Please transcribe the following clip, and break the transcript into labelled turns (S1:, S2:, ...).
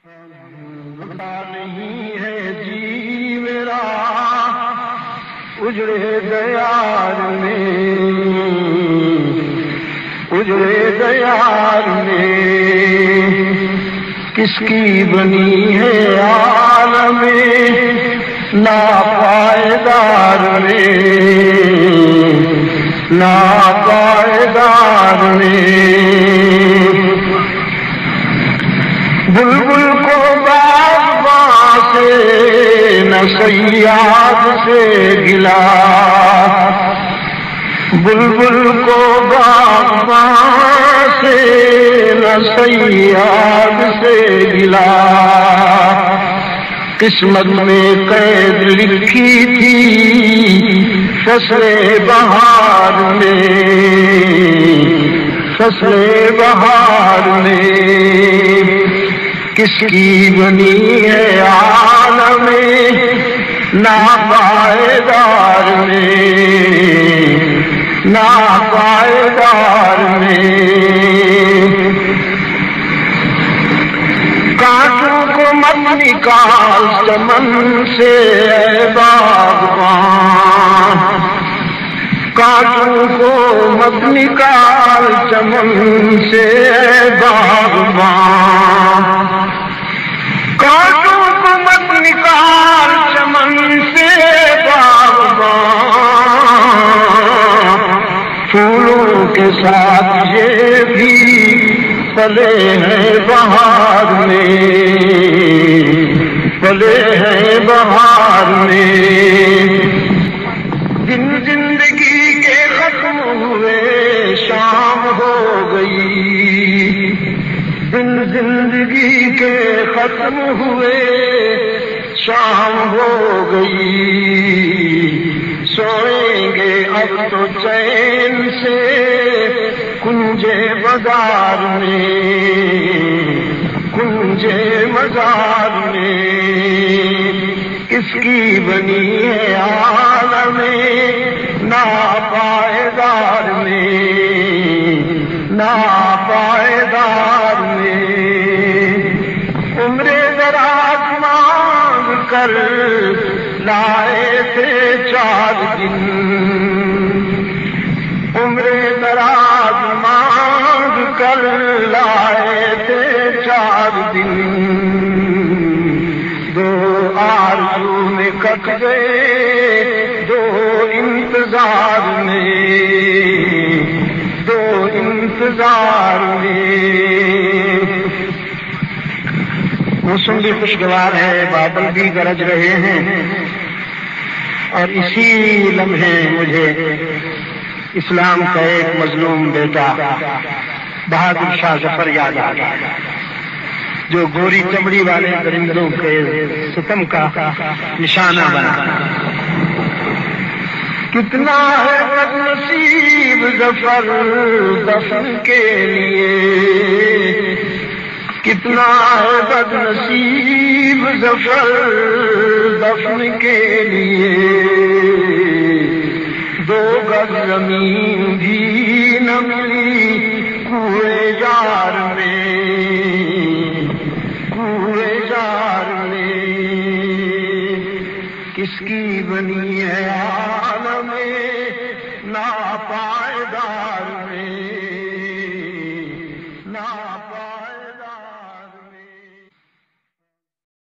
S1: نہیں ہے جی میرا اجڑے دیار میں، اجڑے دیار میں کس کی بنی ہے عالم ناپائیدار میں، ناپائیدار میں بلبل کو باغباں سے نہ صیاد سے گلا، بلبل کو باغباں سے نہ صیاد سے گلا، قسمت میں قید لکھی تھی فصل بہار میں، فصل بہار میں کس کی بنی ہے عالم ناپائیدار میں، ناپائیدار میں کانٹوں کو مت نکال چمن سے اے باغباں، کانٹوں کو مت نکال چمن سے اے باغباں، کانٹوں کو مت نکال چمن سے باغباں، پھولوں کے ساتھ یہ بھی پلے ہیں بہار میں، پلے ہیں بہار میں دن زندگی کے ختم ہوئے شام ہو گئی، دن زندگی کے ختم ہوئے شام ہو گئی، سوئیں گے اب تو چین سے کنجے بازار میں، کنجے مزار میں کس کی بنی ہے عالم ناپائیدار میں، ناپائیدار میں عمر دراز مانگ کر لائے تھے 4 دن، عمر دراز مانگ کر لائے تھے 4 دن، 2 آرزو میں کٹ گئے 2 انتظار میں، 2 انتظار میں موسم بھی خوشگوار ہے، بادل بھی گرج رہے ہیں، اور اسی لمحے مجھے اسلام کا ایک مظلوم بیٹا بہادر شاہ ظفر یاد آ گیا، جو گوری چمڑی والے درندوں کے ستم کا نشانہ بنا۔ کتنا ہے بد نصیب ظفر دفن کے لیے، کتنا ہے بد نصیب ظفر دفن کے لیے، 2 گز زمین بھی نہ ملی کوئے جار میں، کوئے جار میں کس کی بنی